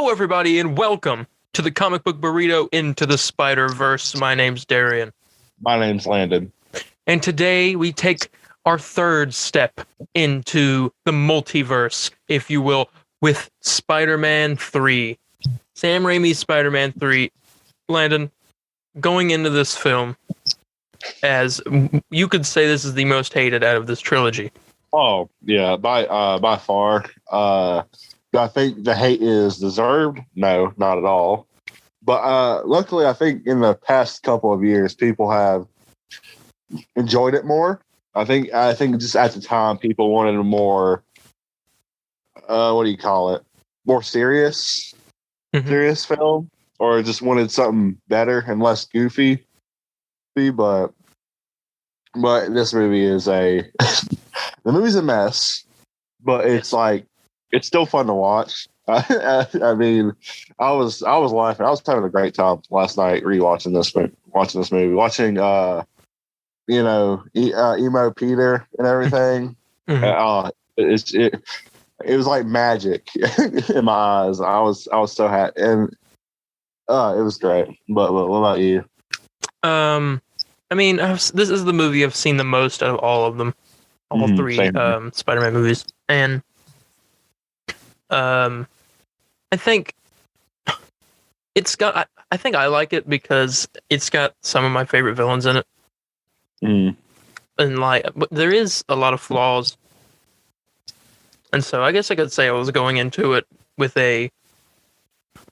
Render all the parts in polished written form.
Hello, everybody, and welcome to the comic book burrito into the Spider-Verse. My name's Darian. My name's Landon. And today we take our third step into the multiverse, if you will, with Spider-Man 3. Sam Raimi's Spider-Man 3. Landon, going into this film, as you could say this is the most hated out of this trilogy. Oh, yeah, by far. I think the hate is deserved. No, not at all. But luckily, I think in the past couple of years, people have enjoyed it more. I think just at the time, people wanted a more, what do you call it? More serious film, or just wanted something better and less goofy. But this movie is the movie's a mess, but it's like, it's still fun to watch. I mean, I was laughing. I was having a great time last night watching this movie, watching emo Peter and everything. It was like magic in my eyes. I was so happy, and it was great. But what about you? I mean, this is the movie I've seen the most out of all of them, all three Spider-Man movies, and I think it's got. I think I like it because it's got some of my favorite villains in it, and but there is a lot of flaws, and so I guess I could say I was going into it with a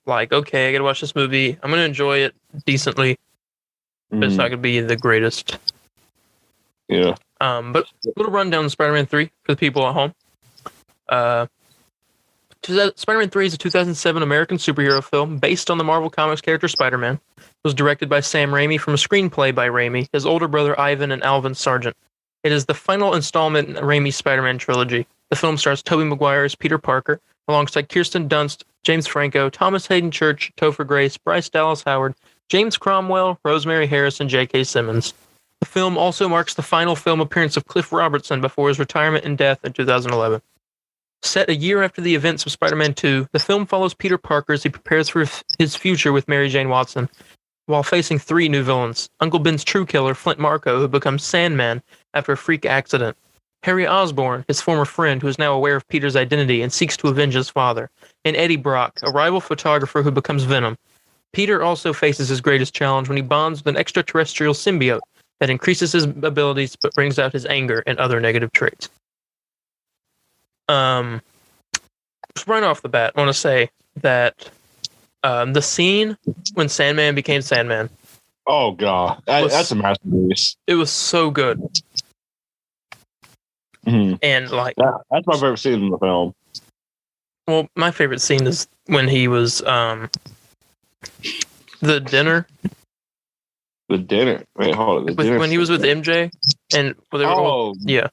okay, I gotta watch this movie. I'm gonna enjoy it decently, just so I could be the greatest. Yeah. But a little rundown on Spider-Man 3 for the people at home. Spider-Man 3 is a 2007 American superhero film based on the Marvel Comics character Spider-Man. It was directed by Sam Raimi from a screenplay by Raimi, his older brother Ivan, and Alvin Sargent. It is the final installment in Raimi's Spider-Man trilogy. The film stars Tobey Maguire as Peter Parker, alongside Kirsten Dunst, James Franco, Thomas Hayden Church, Topher Grace, Bryce Dallas Howard, James Cromwell, Rosemary Harris, and J.K. Simmons. The film also marks the final film appearance of Cliff Robertson before his retirement and death in 2011. Set a year after the events of Spider-Man 2, the film follows Peter Parker as he prepares for his future with Mary Jane Watson, while facing three new villains: Uncle Ben's true killer, Flint Marko, who becomes Sandman after a freak accident; Harry Osborn, his former friend who is now aware of Peter's identity and seeks to avenge his father; and Eddie Brock, a rival photographer who becomes Venom. Peter also faces his greatest challenge when he bonds with an extraterrestrial symbiote that increases his abilities but brings out his anger and other negative traits. Just right off the bat, I want to say that the scene when Sandman became Sandman. Oh god, that's a masterpiece. It was so good, and that's my favorite scene in the film. Well, my favorite scene is when he was the dinner. The dinner. Wait, hold on. When he was with MJ, and they were all, yeah.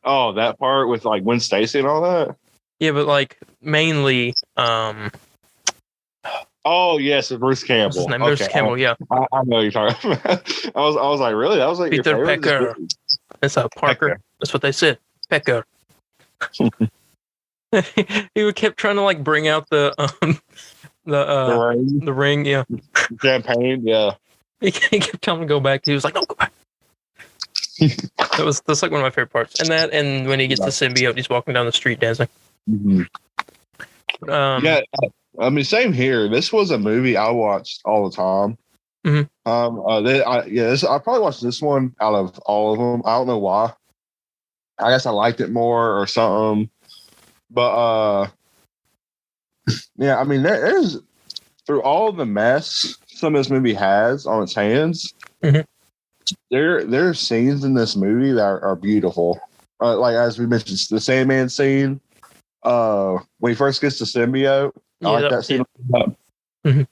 Oh, that part with Gwen Stacy and all that? Yeah, but mainly oh yes, it's Bruce Campbell. What's his name? Bruce Campbell, yeah. I know you're talking about. I was like, really? That was like Peter your favorite? Pecker. It's Parker. Pecker. That's what they said. Pecker. He kept trying to bring out the ring, yeah. Champagne, yeah. He kept telling him to go back. He was like, no, go back. That's one of my favorite parts. And when he gets the symbiote, he's walking down the street dancing. Yeah, I mean, same here. This was a movie I watched all the time. I probably watched this one out of all of them. I don't know why. I guess I liked it more or something. But yeah, I mean, there's through all the mess some of this movie has on its hands. There are scenes in this movie that are beautiful. As we mentioned, the Sandman scene, when he first gets the symbiote, I like that scene. The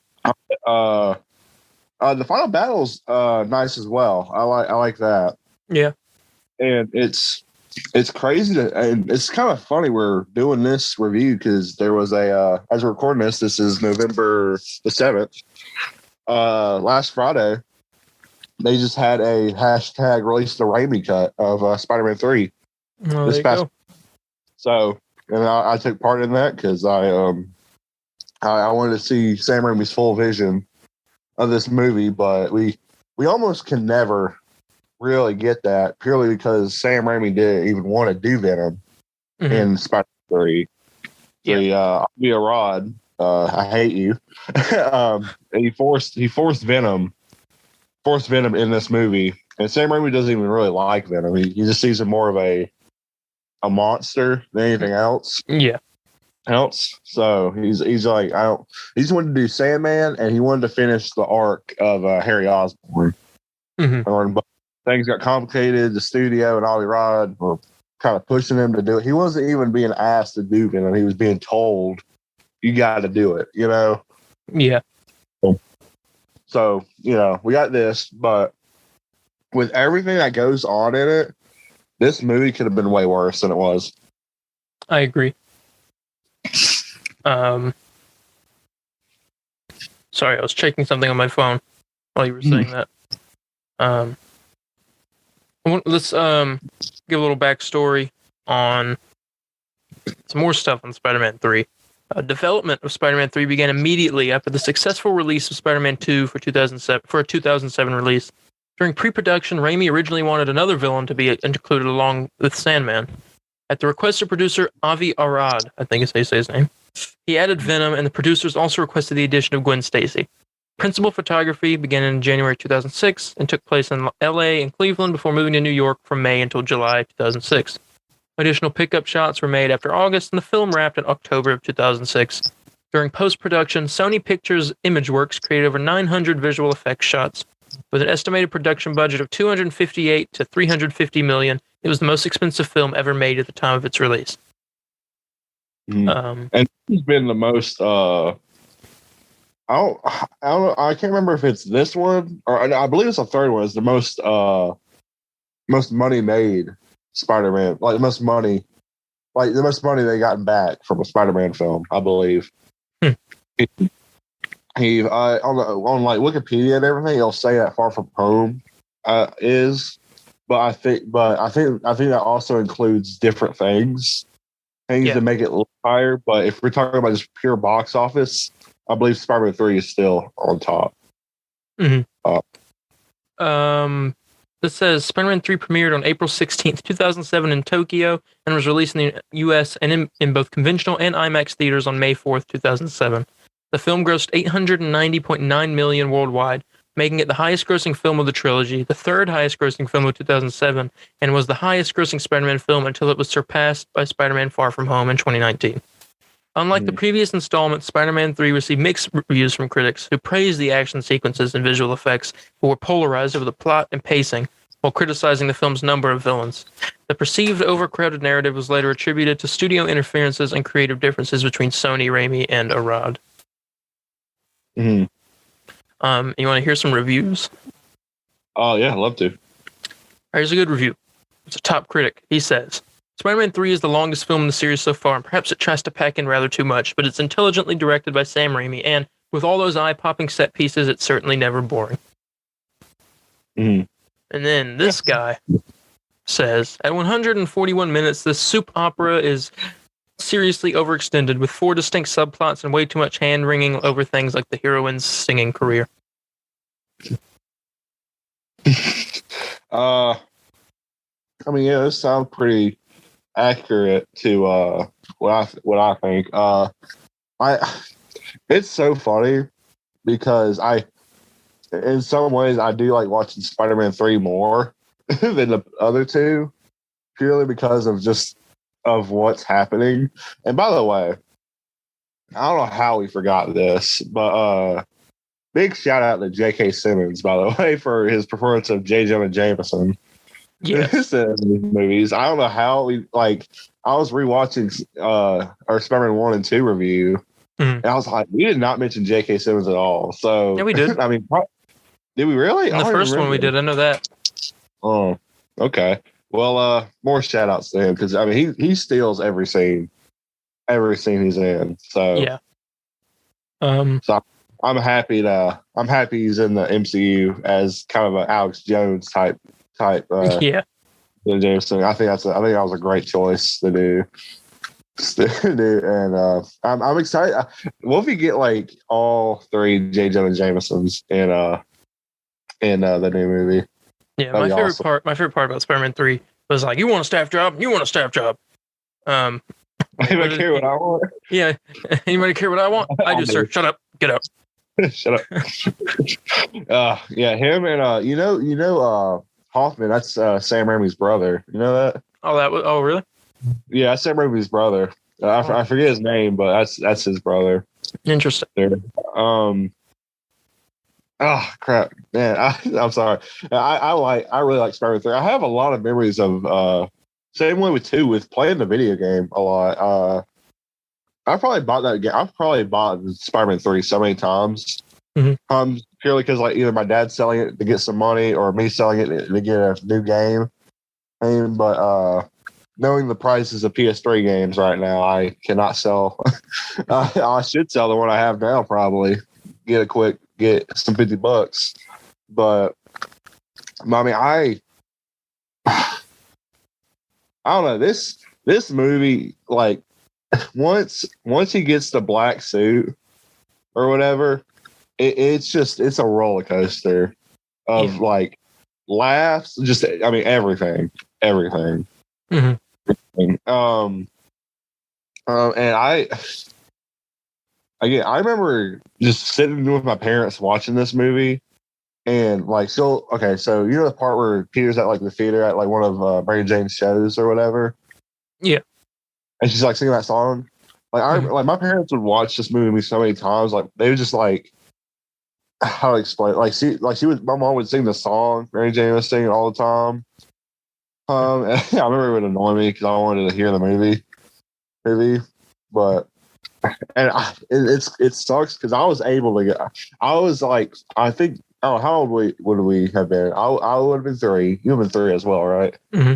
final battle's nice as well. I like that. Yeah, and it's crazy and it's kind of funny we're doing this review because there was as we're recording this is November the 7th. Last Friday, they just had a hashtag release the Raimi cut of Spider-Man 3. This past. So, and I took part in that because I I wanted to see Sam Raimi's full vision of this movie, but we almost can never really get that purely because Sam Raimi didn't even want to do Venom in Spider-Man 3. So I'll be a Rod. I hate you. And he forced Venom in this movie, and Sam Raimi doesn't even really like Venom. He just sees him more of a monster than anything else. Yeah. So he's like, he just wanted to do Sandman, and he wanted to finish the arc of Harry Osborn. But things got complicated. The studio and Ollie Rod were kind of pushing him to do it. He wasn't even being asked to do Venom. He was being told, "You got to do it." Yeah. So we got this, but with everything that goes on in it, this movie could have been way worse than it was. I agree. Sorry, I was checking something on my phone while you were saying that. Let's give a little backstory on some more stuff on Spider-Man 3. Development of Spider-Man 3 began immediately after the successful release of Spider-Man 2 for a 2007 release. During pre-production, Raimi originally wanted another villain to be included along with Sandman. At the request of producer Avi Arad, I think is how you say his name, he added Venom, and the producers also requested the addition of Gwen Stacy. Principal photography began in January 2006 and took place in LA and Cleveland before moving to New York from May until July 2006. Additional pickup shots were made after August, and the film wrapped in October of 2006. During post-production, Sony Pictures Imageworks created over 900 visual effects shots. With an estimated production budget of $258 to $350 million, it was the most expensive film ever made at the time of its release. And it's been the most. I don't know. I can't remember if it's this one or I believe it's the third one. It's the most money made Spider-Man. Like the most money they gotten back from a Spider-Man film, I believe. He on like Wikipedia and everything, it'll say that Far From Home is, but I think that also includes different things to make it look higher. But if we're talking about just pure box office, I believe Spider-Man 3 is still on top. This says Spider-Man 3 premiered on April 16th, 2007 in Tokyo and was released in the US and in both conventional and IMAX theaters on May 4th, 2007. The film grossed $890.9 million worldwide, making it the highest-grossing film of the trilogy, the third highest-grossing film of 2007, and was the highest-grossing Spider-Man film until it was surpassed by Spider-Man Far From Home in 2019. Unlike the previous installment, Spider-Man 3 received mixed reviews from critics who praised the action sequences and visual effects, but were polarized over the plot and pacing, while criticizing the film's number of villains. The perceived overcrowded narrative was later attributed to studio interferences and creative differences between Sony, Raimi, and Arad. You want to hear some reviews? Oh, yeah, I'd love to. Here's a good review. It's a top critic. He says, Spider-Man 3 is the longest film in the series so far, and perhaps it tries to pack in rather too much, but it's intelligently directed by Sam Raimi, and with all those eye-popping set pieces, it's certainly never boring. And then this guy says, at 141 minutes, this soap opera is seriously overextended with 4 distinct subplots and way too much hand-wringing over things like the heroine's singing career. I mean, yeah, this sounds pretty accurate to what I think. It's so funny because in some ways I do like watching Spider-Man 3 more than the other two, purely because of what's happening. And by the way, I don't know how we forgot this, but big shout out to J.K. Simmons, by the way, for his performance of J. Jonah Jameson. Yes. In these movies. I don't know how I was rewatching our Spider-Man 1 and 2 review, and I was like, we did not mention J.K. Simmons at all. So yeah, we did. I mean, did we really? In the first one we did. I know that. Oh, okay. Well, more shout outs to him because I mean he steals every scene he's in. So yeah. So I'm happy he's in the MCU as kind of an Alex Jones type. Yeah. Jameson. I think that was a great choice to do. Dude, and I'm excited. What if we get like all three J. Jonah Jamesons in the new movie? Yeah, That'd be awesome. my favorite part about Spider-Man 3 was like, you want a staff job? You want a staff job. Anybody care what I want? Yeah. Anybody care what I want? I do, sir. Shut up. Get out. Shut up. Yeah, him and Hoffman, that's Sam Raimi's brother. You know that? Oh, really? Yeah, that's Sam Raimi's brother. I forget his name, but that's his brother. Interesting. There. Oh crap, man! I'm sorry. I really like Spider-Man 3. I have a lot of memories of same way with 2 with playing the video game a lot. I probably bought that game. I've probably bought Spider-Man 3 so many times. Mm-hmm. Purely because like either my dad's selling it to get some money or me selling it to get a new game. But knowing the prices of PS3 games right now, I cannot sell. I should sell the one I have now. Probably get some $50. But I mean, I don't know this movie. Like once he gets the black suit or whatever, it's a roller coaster of like laughs. Just I mean everything. Mm-hmm. And I remember just sitting with my parents watching this movie, and like, so you know the part where Peter's at like the theater at like one of Mary Jane's shows or whatever. Yeah, and she's like singing that song. Like my parents would watch this movie so many times. Like they would just like, how to explain? My mom would sing the song Mary Jane was singing all the time. And I remember it would annoy me because I wanted to hear the movie, but it sucks because I was able to get. I was like, I think. Oh, how old would we have been? I would have been 3. You have been 3 as well, right? Mm-hmm.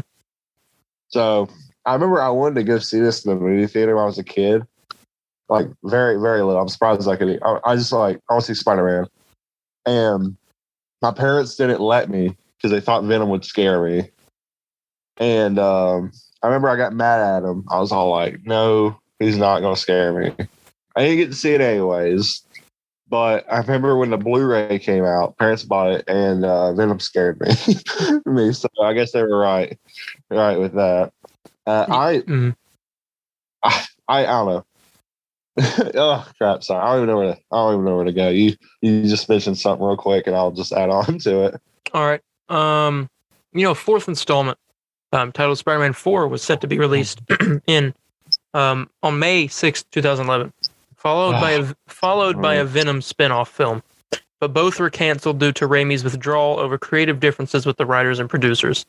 So I remember I wanted to go see this in the movie theater when I was a kid, like very very little. I'm surprised I could. I just like I want to see Spider-Man, and my parents didn't let me because they thought Venom would scare me. And I remember I got mad at him. I was all like, no, he's not going to scare me. I didn't get to see it anyways. But I remember when the Blu-ray came out, parents bought it, and Venom scared me. So I guess they were right with that. I don't know. Oh crap! Sorry, I don't even know where to go. You just mentioned something real quick, and I'll just add on to it. All right. Fourth installment, titled Spider-Man 4, was set to be released on May 6th, 2011, followed by a Venom spin-off film. But both were canceled due to Raimi's withdrawal over creative differences with the writers and producers.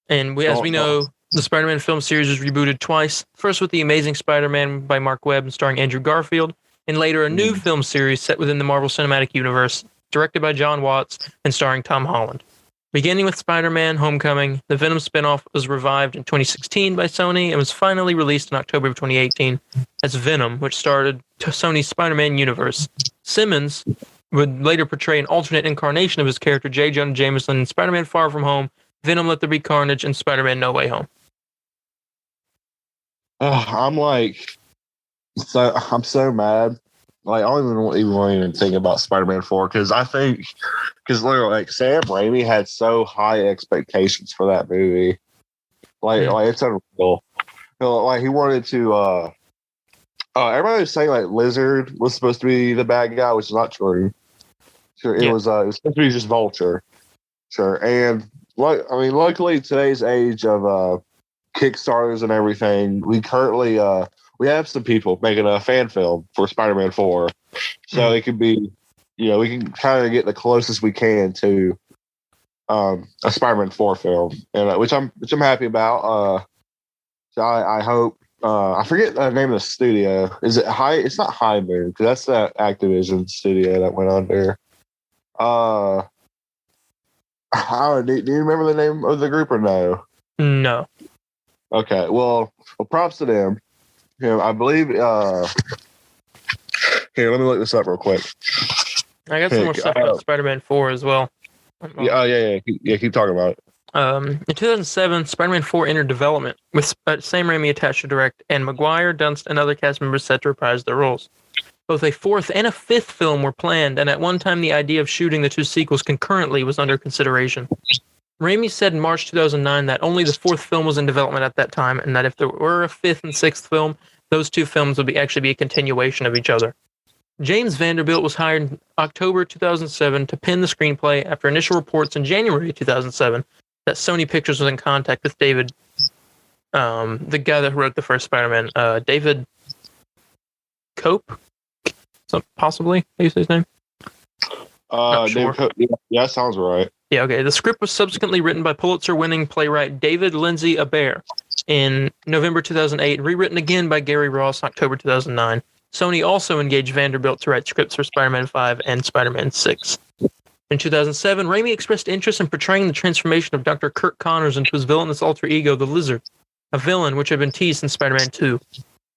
And as we know, the Spider-Man film series was rebooted twice. First with The Amazing Spider-Man by Mark Webb and starring Andrew Garfield, and later a new film series set within the Marvel Cinematic Universe, directed by John Watts and starring Tom Holland. Beginning with Spider-Man Homecoming, the Venom spinoff was revived in 2016 by Sony and was finally released in October of 2018 as Venom, which started Sony's Spider-Man universe. Simmons would later portray an alternate incarnation of his character J. Jonah Jameson in Spider-Man Far From Home, Venom Let There Be Carnage, and Spider-Man No Way Home. I'm so mad. Like I don't even think about Spider-Man 4 because literally like Sam Raimi had so high expectations for that movie. Like it's unreal. Like he wanted to. Everybody was saying like Lizard was supposed to be the bad guy, which is not true. Sure, it was supposed to be just Vulture. Sure, and luckily today's age of Kickstarters and everything, we currently we have some people making a fan film for Spider-Man 4. So it could be, we can kind of get the closest we can to a Spider-Man 4 film, and which I'm happy about. So I hope, I forget the name of the studio. Is it High? It's not High Moon, because that's that Activision studio that went under. Do you remember the name of the group or no? No. Okay, well, props to them. I believe. Here, let me look this up real quick. I got some more stuff about Spider-Man 4 as well. Yeah, keep talking about it. In 2007, Spider-Man 4 entered development, with Sam Raimi attached to direct, and Maguire, Dunst, and other cast members set to reprise their roles. Both a fourth and a fifth film were planned, and at one time the idea of shooting the two sequels concurrently was under consideration. Raimi said in March 2009 that only the fourth film was in development at that time, and that if there were a fifth and sixth film, those two films would actually be a continuation of each other. James Vanderbilt was hired in October 2007 to pen the screenplay after initial reports in January 2007 that Sony Pictures was in contact with David, the guy that wrote the first Spider-Man, David Cope, possibly. How do you say his name? Sure. Yeah, sounds right. Yeah, okay. The script was subsequently written by Pulitzer-winning playwright David Lindsay Abaire in November 2008, and rewritten again by Gary Ross in October 2009. Sony also engaged Vanderbilt to write scripts for Spider-Man 5 and Spider-Man 6. In 2007, Raimi expressed interest in portraying the transformation of Dr. Kirk Connors into his villainous alter ego, the Lizard, a villain which had been teased in Spider-Man 2.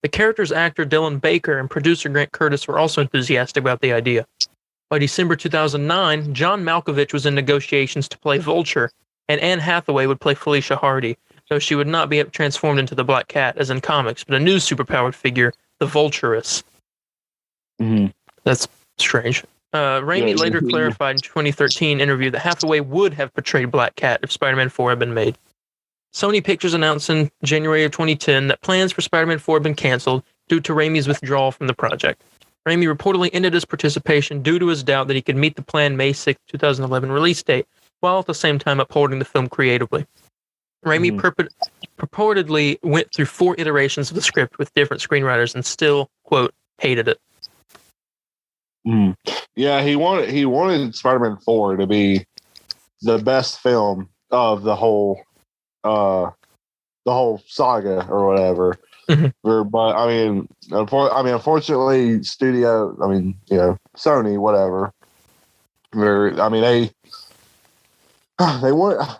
The character's actor Dylan Baker and producer Grant Curtis were also enthusiastic about the idea. By December 2009, John Malkovich was in negotiations to play Vulture, and Anne Hathaway would play Felicia Hardy, though she would not be transformed into the Black Cat as in comics, but a new superpowered figure, the Vulturess. Mm-hmm. That's strange. Raimi later clarified in a 2013 interview that Hathaway would have portrayed Black Cat if Spider-Man 4 had been made. Sony Pictures announced in January of 2010 that plans for Spider-Man 4 had been canceled due to Raimi's withdrawal from the project. Raimi reportedly ended his participation due to his doubt that he could meet the planned May 6, 2011 release date, while at the same time upholding the film creatively. Raimi purportedly went through 4 iterations of the script with different screenwriters and still, quote, hated it. Yeah, he wanted Spider-Man 4 to be the best film of the whole saga or whatever. But unfortunately, studio, Sony, whatever.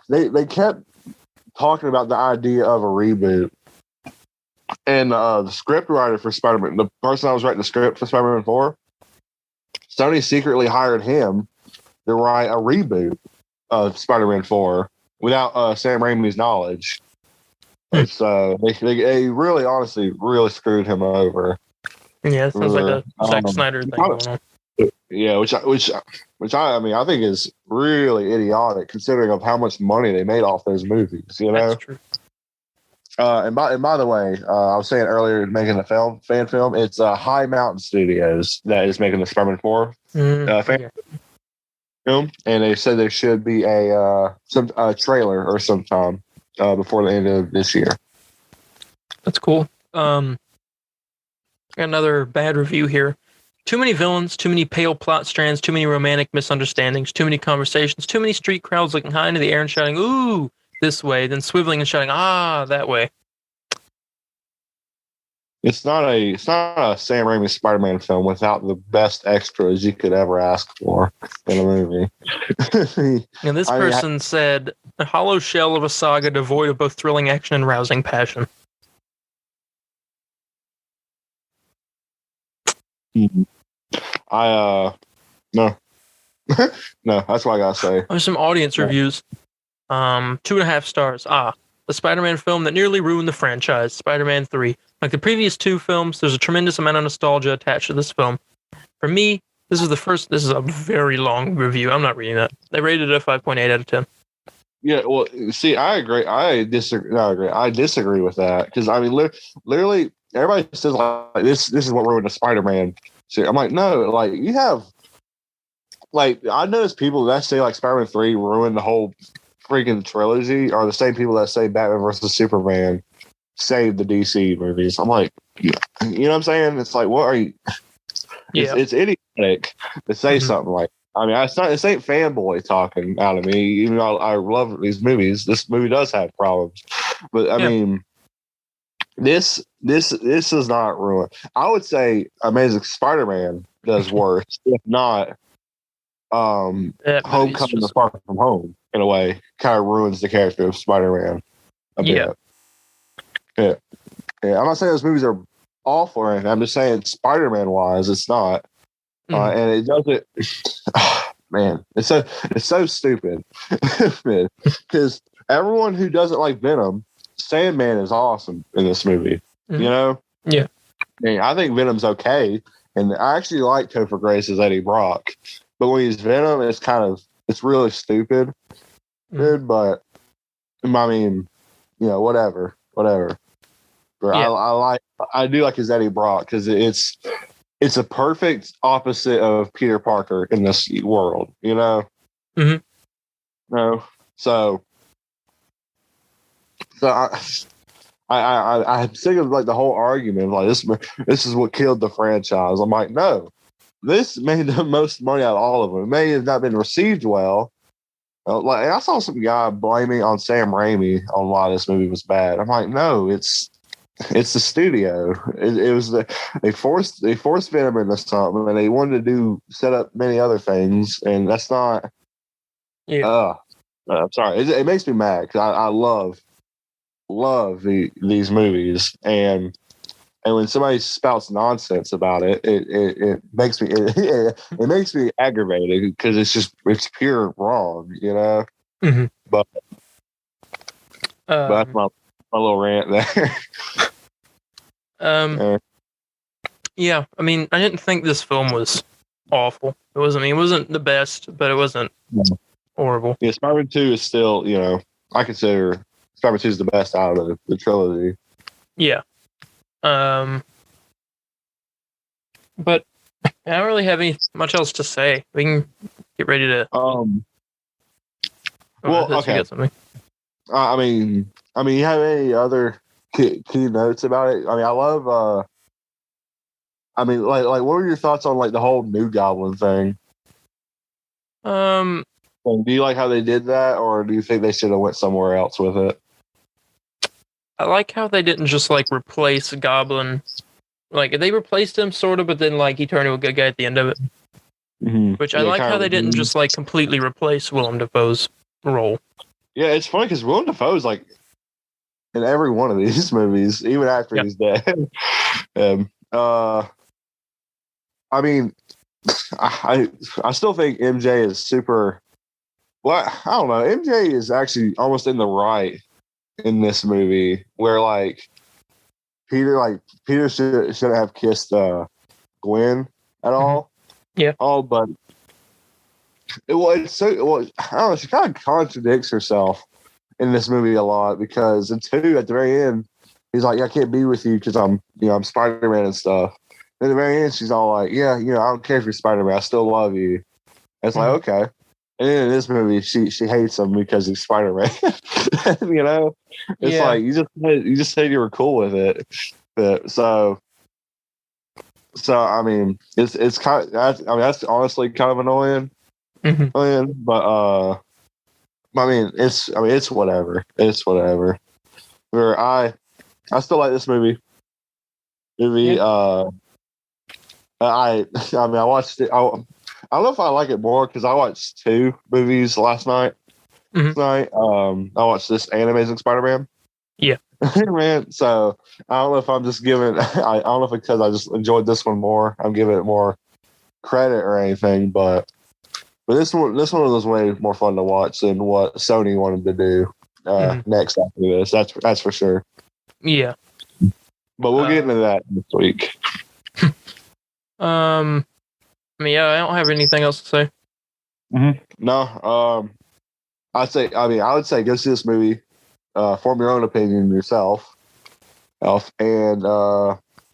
They kept talking about the idea of a reboot, and the script writer for Spider-Man, the person that was writing the script for Spider-Man 4, Sony secretly hired him to write a reboot of Spider-Man 4 without Sam Raimi's knowledge. So they really, honestly, really screwed him over. Yeah, it sounds like a Zack Snyder thing going on. Yeah, which I think is really idiotic considering of how much money they made off those movies. You know. That's true. And by the way, I was saying earlier, making a fan film. It's High Mountain Studios that is making the Spider-Man 4 fan film, and they said there should be a trailer or sometime before the end of this year. That's cool. Another bad review here. Too many villains, too many pale plot strands, too many romantic misunderstandings, too many conversations, too many street crowds looking high into the air and shouting, "Ooh!" this way, then swiveling and shouting, "Ah!" that way. It's not a Sam Raimi Spider-Man film without the best extras you could ever ask for in a movie. And this person said, "A hollow shell of a saga devoid of both thrilling action and rousing passion." No. No, that's what I gotta say. There's some audience reviews. 2.5 stars. The Spider-Man film that nearly ruined the franchise, Spider-Man 3. Like the previous 2 films, there's a tremendous amount of nostalgia attached to this film. For me, this is a very long review. I'm not reading that. They rated it a 5.8 out of 10. Yeah, well, see, I agree. I disagree with that because literally, everybody says like this is what ruined the Spider-Man. So I'm like, no, like you have, like I notice people that say like Spider-Man 3 ruined the whole freaking trilogy are the same people that say Batman versus Superman saved the DC movies. I'm like, you know what I'm saying? It's like, what are you? Yeah, it's idiotic to say something like. This ain't fanboy talking out of me. Even though I love these movies, this movie does have problems. But I mean, this is not ruined. I would say Amazing Spider-Man does worse, if not Homecoming: Far From Home. In a way, kind of ruins the character of Spider-Man a bit. Yeah. I'm not saying those movies are awful or anything. I'm just saying Spider-Man wise, it's not. And it doesn't. Man, it's so stupid. Because everyone who doesn't like Venom, Sandman is awesome in this movie. Mm-hmm. You know? Yeah. I think Venom's okay. And I actually like Topher Grace as Eddie Brock. But when he's Venom, it's really stupid. Dude, but I mean, whatever. Yeah. I do like his Eddie Brock because it's a perfect opposite of Peter Parker in this world, Mm-hmm. No. So I'm sick of like the whole argument. Like this is what killed the franchise. I'm like, no, this made the most money out of all of them. It may have not been received well. Like I saw some guy blaming on Sam Raimi on why this movie was bad. I'm like, no, it's the studio. It was they forced Venom into something, and they wanted to set up many other things, and that's not. Yeah. I'm sorry. It makes me mad because I love these movies, and when somebody spouts nonsense about it, it makes me it makes me aggravated because it's pure wrong, Mm-hmm. But that's my little rant there. Yeah, I mean, I didn't think this film was awful. It wasn't the best, but it wasn't horrible. Yeah, Spider-Man 2 is still, I consider Spider-Man 2 is the best out of the trilogy. Yeah. But I don't really have much else to say. We can get ready to. Okay. You got something? I mean, you have any other key notes about it? I mean, I love. Like, what were your thoughts on like the whole New Goblin thing? Do you like how they did that, or do you think they should have went somewhere else with it? I like how they didn't just like replace Goblin. Like they replaced him sort of, but then like he turned into a good guy at the end of it. Mm-hmm. Which I like how they didn't just like completely replace Willem Dafoe's role. Yeah, it's funny because Willem Dafoe's like in every one of these movies, even after he's dead. I mean, I still think MJ is super. Well, I don't know. MJ is actually almost in the right in this movie, where like Peter shouldn't have kissed Gwen at all. Yeah. Oh, but I don't know. She kind of contradicts herself in this movie a lot because in 2 at the very end, he's like, "Yeah, I can't be with you because I'm Spider-Man and stuff." And at the very end, she's all like, "Yeah, I don't care if you're Spider-Man, I still love you." And it's like, okay. And then in this movie, she hates him because he's Spider-Man. It's like you just said you were cool with it. But so I mean, it's kind of, that's honestly kind of annoying. Mm-hmm. But I mean, it's whatever. It's whatever. Where I still like this movie. I watched it. I don't know if I like it more because I watched 2 movies last night. Mm-hmm. I watched this and Amazing Spider-Man. Yeah. Man, so I don't know if I'm just giving. I don't know if it's because I just enjoyed this one more. I'm giving it more credit or anything, but this one was way more fun to watch than what Sony wanted to do next after this. That's for sure. Yeah. But we'll get into that this week. I mean, yeah, I don't have anything else to say. Mm-hmm. No. I would say go see this movie. Form your own opinion yourself, and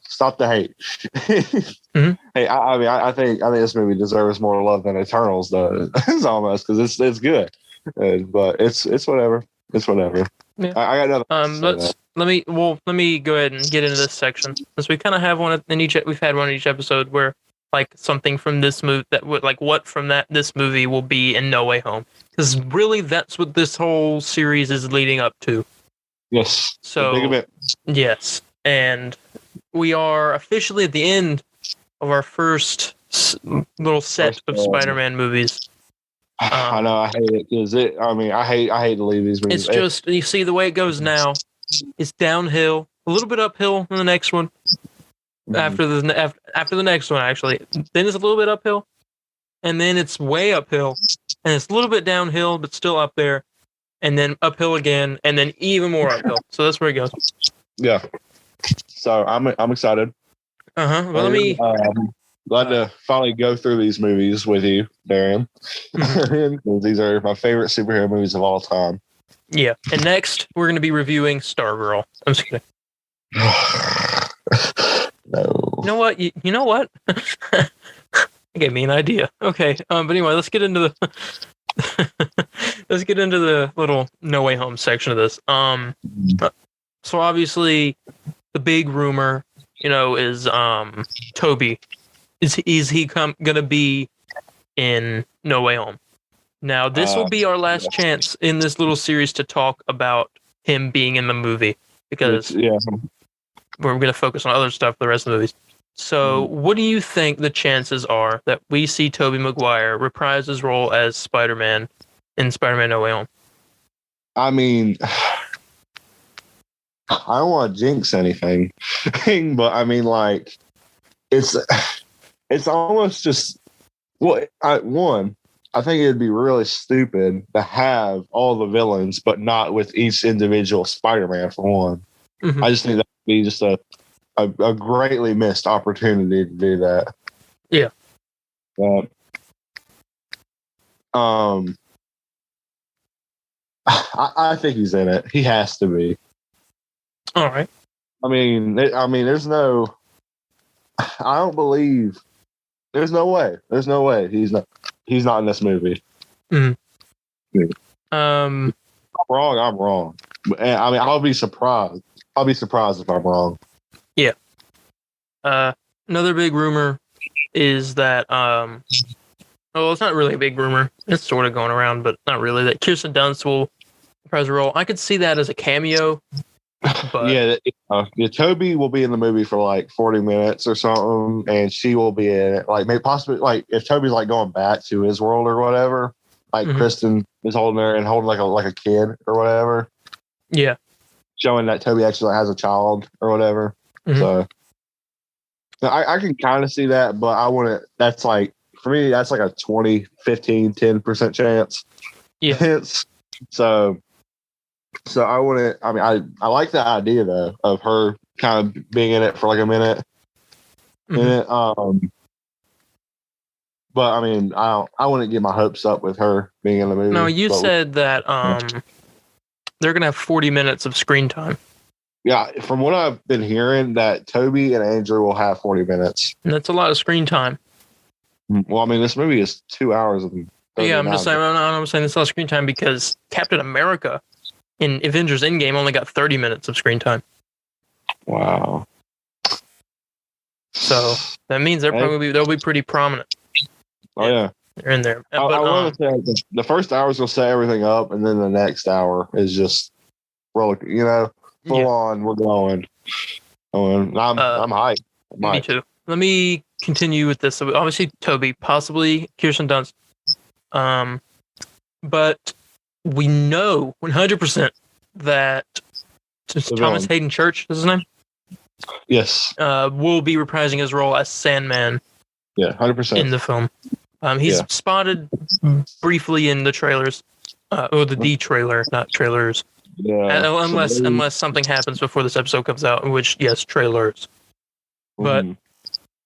stop the hate. Mm-hmm. Hey, I think this movie deserves more love than Eternals does. It's almost because it's good, but it's whatever. It's whatever. Yeah. I got nothing. Let me go ahead and get into this section, since we kind of have one in each. We've had one in each episode where like something from this movie that would like what from this movie will be in No Way Home, because really that's what this whole series is leading up to. Yes. So big event. Yes, and we are officially at the end of our first little set of Spider-Man movies. I know I hate it because I hate to leave these movies. It's just you see the way it goes now. It's downhill, a little bit uphill in the next one. After the next one, actually, then it's a little bit uphill, and then it's way uphill, and it's a little bit downhill, but still up there, and then uphill again, and then even more uphill. So that's where it goes. Yeah. So I'm excited. Well, let me. Glad to finally go through these movies with you, Darren. These are my favorite superhero movies of all time. Yeah, and next we're going to be reviewing Stargirl. I'm just kidding. No. You know what? You know what? It gave me an idea. Okay, but anyway, let's get into the little No Way Home section of this. So obviously, the big rumor, is Toby. Is he gonna be in No Way Home? Now, this will be our last chance in this little series to talk about him being in the movie, because we're going to focus on other stuff for the rest of the movies. So, what do you think the chances are that we see Tobey Maguire reprise his role as Spider-Man in Spider-Man No Way Home? I mean, I don't want to jinx anything, but I mean, like, it's almost just, I think it'd be really stupid to have all the villains, but not with each individual Spider-Man for one. Mm-hmm. I just think that would be just a greatly missed opportunity to do that. Yeah. I think he's in it. He has to be. All right. I mean, there's no way. There's no way he's not in this movie. Mm-hmm. I'm wrong. I mean, I'll be surprised. If I'm wrong. Yeah. Another big rumor is that it's not really a big rumor. It's sort of going around, but not really. That Kirsten Dunst will reprise a role. I could see that as a cameo. But Toby will be in the movie for like 40 minutes or something, and she will be in it. Like, maybe possibly, like, if Toby's like going back to his world or whatever, like Kristen is holding her and holding like a kid or whatever. Yeah, showing that Toby actually has a child or whatever. So I can kind of see that, but I wouldn't. That's like, for me, that's like a 20, 15, 10% chance. Yeah. So I wouldn't. I mean, I like the idea though of her kind of being in it for like a minute. But I mean, I wouldn't get my hopes up with her being in the movie. No, you said that they're gonna have 40 minutes of screen time. Yeah, from what I've been hearing, that Toby and Andrew will have 40 minutes. And that's a lot of screen time. Well, I mean, this movie is 2 hours of. Yeah, I'm just saying. I'm saying it's a lot of screen time because Captain America in Avengers Endgame only got 30 minutes of screen time. Wow. So that means they'll be pretty prominent. Oh yeah, they're in there. I want to say the first hour is gonna set everything up, and then the next hour is just full on. We're going. I'm hyped. Me too. Let me continue with this. So obviously Toby, possibly Kirsten Dunst. But we know 100% that Thomas Hayden Church, is his name? Yes. Will be reprising his role as Sandman. Yeah, 100% in the film. He's spotted briefly in the trailers, or the D trailer, not trailers. Yeah. Unless something happens before this episode comes out, in which trailers. But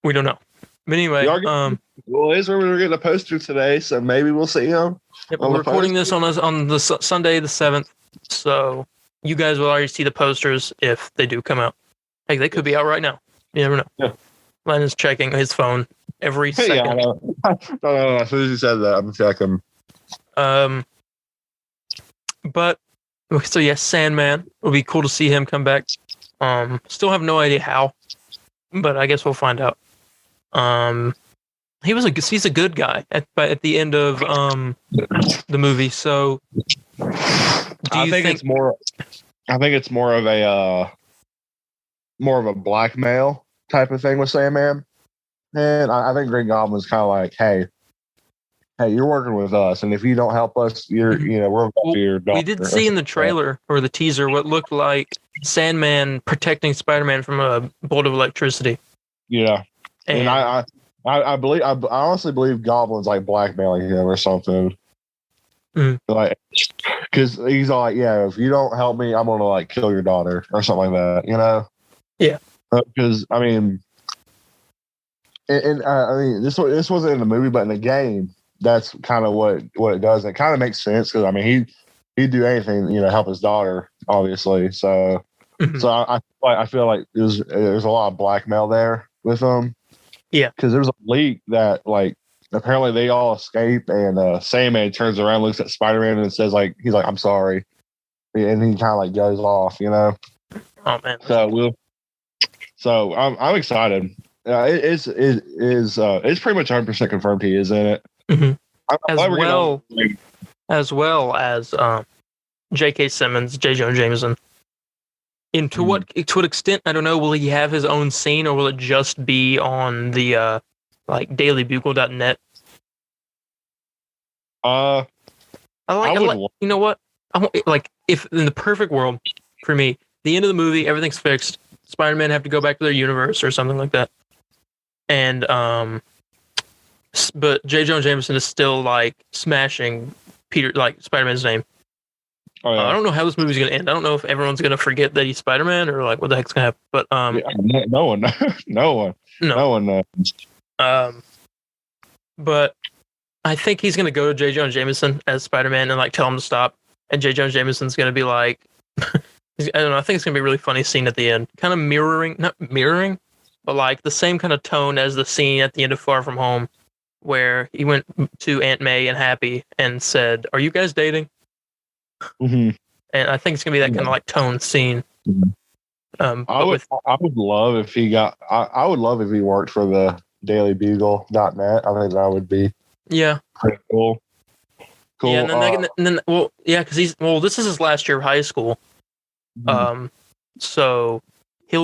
we don't know. But anyway, well, we're getting a poster today, so maybe we'll see him. Yep, we're recording this on the Sunday the 7th, so you guys will already see the posters if they do come out. Hey, they could be out right now. You never know. Yeah. Lennon's checking his phone every second. Yeah, I know. No. As soon as you said that, I'm checking. But so yes, Sandman. It'll be cool to see him come back. Still have no idea how, but I guess we'll find out. He's a good guy at the end of the movie. So I think it's more of a blackmail type of thing with Sandman. And I think Green Goblin's kind of like, hey, you're working with us, and if you don't help us, we're going to your doctor. We did see in the trailer or the teaser what looked like Sandman protecting Spider-Man from a bolt of electricity. Yeah, and I honestly believe Goblin's like blackmailing him or something. Like, because he's all like, yeah, if you don't help me, I'm gonna like kill your daughter or something like that, you know? Yeah. Because I mean, I mean, this wasn't in the movie, but in the game, that's kind of what it does. It kind of makes sense because I mean, he'd do anything, you know, help his daughter, obviously. So, Mhm. so I feel like there's a lot of blackmail there with him. Yeah. Because there's a leak that like apparently they all escape, and Sandman turns around, looks at Spider-Man, and says like he's like I'm sorry, and he kind of like goes off, you know. Oh man. So I'm excited. It's pretty much 100% confirmed he is in it. Mm-hmm. I'm As well as J.K. Simmons, J. Jonah Jameson. And to what extent, I don't know, will he have his own scene or will it just be on the like dailybugle.net? You know what? Like if in the perfect world for me, the end of the movie, everything's fixed. Spider-Man have to go back to their universe or something like that. And but J. Jonah Jameson is still like smashing Spider-Man's name. Oh, yeah. I don't know how this movie's gonna end. I don't know if everyone's gonna forget that he's Spider-Man or like what the heck's gonna happen. But no one knows. But I think he's gonna go to J. Jonah Jameson as Spider-Man and like tell him to stop. And J. Jonah Jameson's gonna be like, I don't know. I think it's gonna be a really funny scene at the end, kind of not mirroring, but like the same kind of tone as the scene at the end of Far From Home, where he went to Aunt May and Happy and said, "Are you guys dating?" Mm-hmm. And I think it's gonna be that kind of like tone scene. Mm-hmm. I would love if he got. I would love if he worked for the dailybugle.net. I think that would be pretty cool. Yeah, because this is his last year of high school. Mm-hmm. So he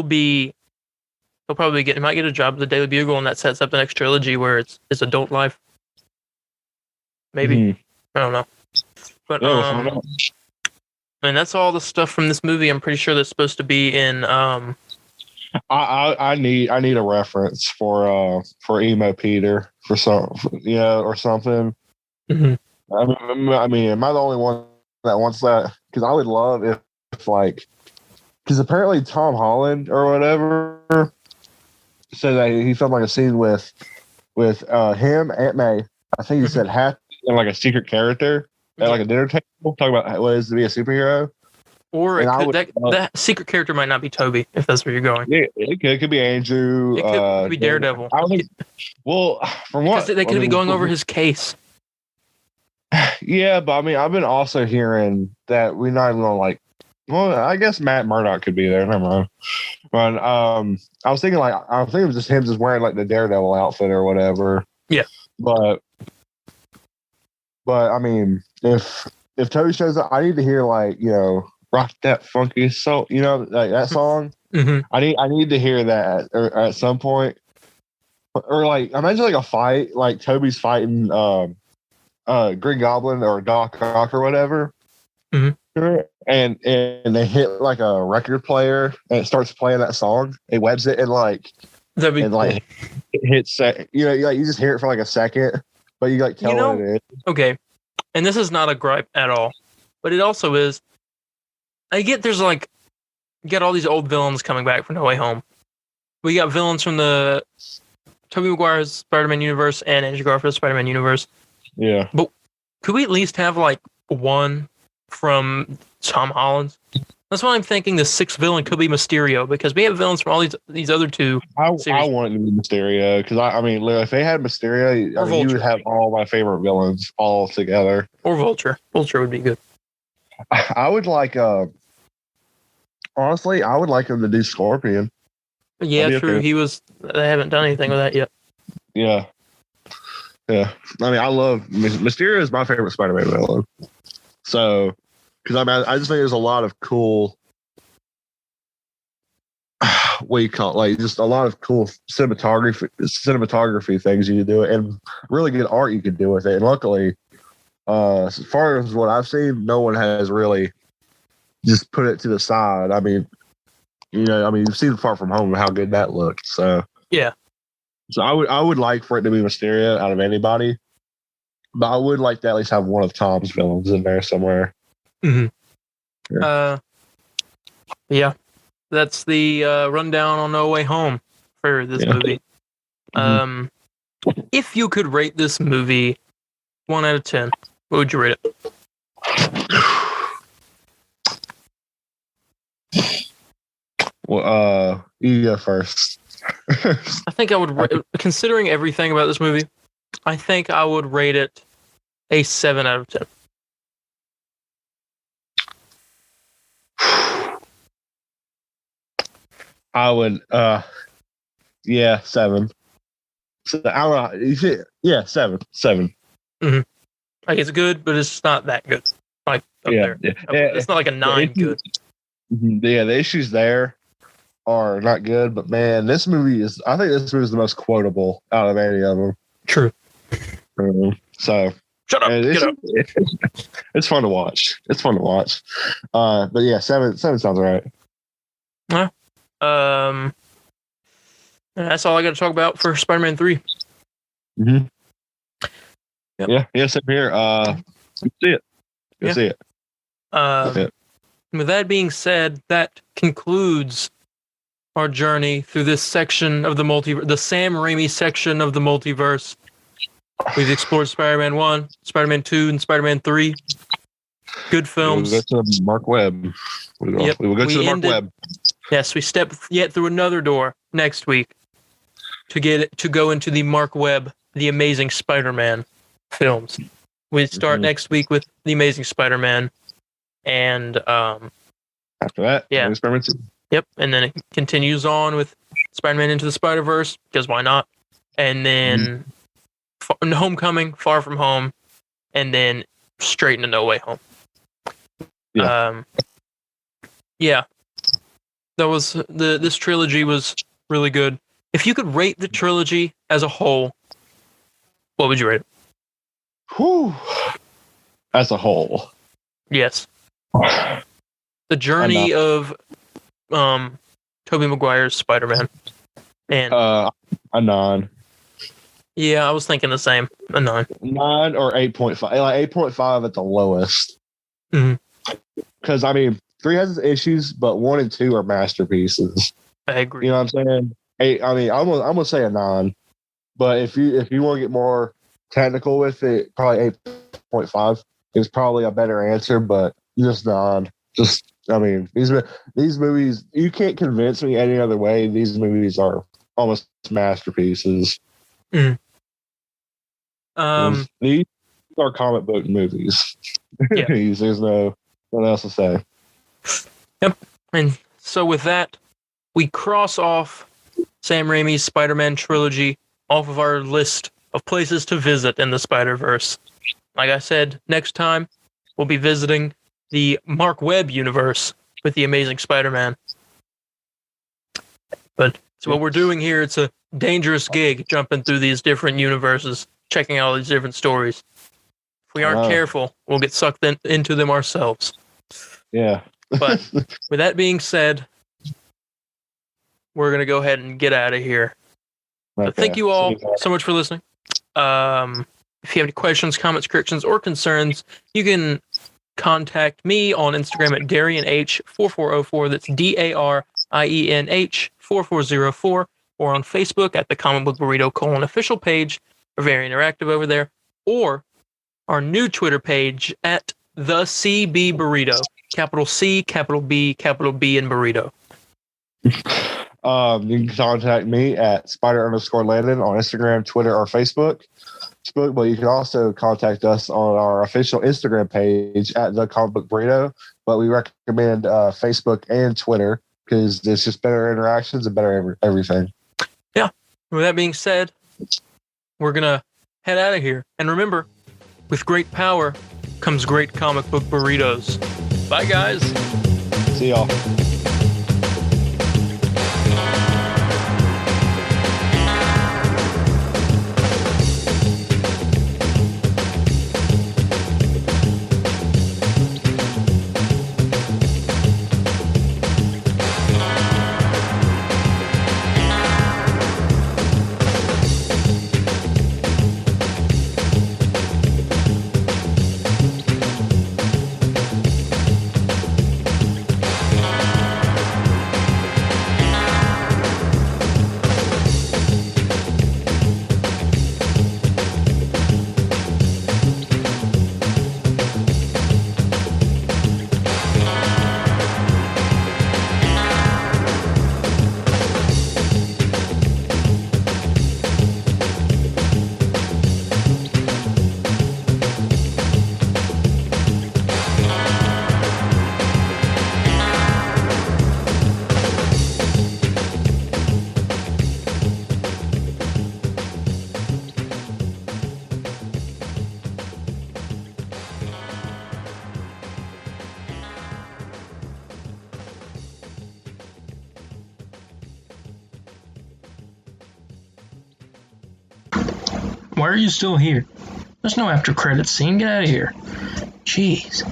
might get a job at the Daily Bugle, and that sets up the next trilogy where it's adult life. Maybe. Mm-hmm. I don't know. But I mean, that's all the stuff from this movie. I'm pretty sure that's supposed to be in. I need a reference for emo Peter or something. Mm-hmm. I mean, am I the only one that wants that? Because I would love if like, because apparently Tom Holland or whatever said that he filmed like a scene with him, Aunt May. I think he said Happy and like a secret character at like a dinner table talking about what it is to be a superhero. Or that secret character might not be Toby, if that's where you're going. Yeah, it could be Andrew. It could be Daredevil. Well, from what they could be going over his case. Yeah, but I mean, I've been also hearing that we're not even gonna like. Well, I guess Matt Murdock could be there. Never mind. But I was thinking it was just him just wearing like the Daredevil outfit or whatever. Yeah. But I mean, if Toby shows up, I need to hear like rock that funky soul, like that song. Mm-hmm. I need to hear that at some point, or like imagine like a fight, like Toby's fighting Green Goblin or Doc Ock or whatever. Mm-hmm. And they hit like a record player and it starts playing that song. It webs it and like it hits. You just hear it for like a second, but you like tell what it is. Okay, and this is not a gripe at all, but it also is. I get there's like you got all these old villains coming back from No Way Home. We got villains from the Tobey Maguire's Spider-Man universe and Andrew Garfield's Spider-Man universe. Yeah, but could we at least have like one from Tom Holland's? That's why I'm thinking the sixth villain could be Mysterio, because we have villains from all these other two. I want it to be Mysterio, because I mean, if they had Mysterio, you would have all my favorite villains all together. Or Vulture. Vulture would be good. I would like, honestly, I would like him to do Scorpion. Yeah, true. Okay. They haven't done anything with that yet. Yeah. Yeah. I mean, I love Mysterio is my favorite Spider-Man villain. So, because I mean, I just think there's a lot of cool, just a lot of cool cinematography things you can do, and really good art you can do with it. And luckily, as far as what I've seen, no one has really just put it to the side. I mean, you've seen Far From Home, how good that looked. So yeah. So I would like for it to be Mysterio out of anybody, but I would like to at least have one of Tom's villains in there somewhere. Mm-hmm. Yeah. Yeah, that's the rundown on No Way Home for this movie. Mhm. If you could rate this movie 1 out of 10, what would you rate it? Well, you go first. I think I would, considering everything about this movie, I think I would rate it a 7 out of 10. I would, 7. So I don't know. Yeah, 7. Mm-hmm. Like, it's good, but it's not that good. Like, up there. Yeah. It's not like a 9 good. Yeah, the issues there are not good, but man, I think this movie is the most quotable out of any of them. True. So Shut up. Get up. It's fun to watch. But yeah, 7 sounds right. That's all I got to talk about for Spider-Man 3. Mm-hmm. Yep. Yeah, same here. See it. See it. With that being said, that concludes our journey through this section of the multiverse, the Sam Raimi section of the multiverse. We've explored Spider-Man 1, Spider-Man 2, and Spider-Man 3. Good films. We will go to Mark Webb. We will go to the Mark Webb. Yes, we step yet through another door next week to go into the Mark Webb, the Amazing Spider-Man films. We start next week with the Amazing Spider-Man, and after that, Spider-Man 2. Yep, and then it continues on with Spider-Man Into the Spider-Verse, because why not? And then Homecoming, Far From Home, and then straight into No Way Home. Yeah. That was this trilogy was really good. If you could rate the trilogy as a whole, what would you rate it? Whew. As a whole. Yes. The journey of Tobey Maguire's Spider-Man. And a 9. Yeah, I was thinking the same. A 9. 9 or 8.5. Like 8.5 at the lowest. Because I mean, 3 has its issues, but 1 and 2 are masterpieces. I agree. You know what I'm saying? 8. I mean, I'm gonna say a 9. But if you want to get more technical with it, probably 8.5 is probably a better answer. But just 9. I mean, these movies, you can't convince me any other way. These movies are almost masterpieces. These are comic book movies. Yeah. There's nothing else to say. Yep. And so with that, we cross off Sam Raimi's Spider-Man trilogy off of our list of places to visit in the Spider-Verse. Like I said, next time we'll be visiting the Mark Webb universe with the Amazing Spider-Man. But so what we're doing here, it's a dangerous gig, jumping through these different universes, checking out all these different stories. If we aren't careful, we'll get sucked into them ourselves. Yeah. But with that being said, we're going to go ahead and get out of here. Okay. So thank you all so much for listening. If you have any questions, comments, corrections, or concerns, you can contact me on Instagram at DarienH4404. That's DARIENH4404. Or on Facebook at the Comic Book Burrito official page. We're very interactive over there. Or our new Twitter page at the CB Burrito. Capital C, capital B, and Burrito. You can contact me at Spider_Landon on Instagram, Twitter, or Facebook. But you can also contact us on our official Instagram page at the Comic Book Burrito. But we recommend Facebook and Twitter because it's just better interactions and better everything. Yeah. With that being said, we're going to head out of here. And remember, with great power comes great comic book burritos. Bye, guys. See y'all. Why are you still here? There's no after credits scene. Get out of here. Jeez.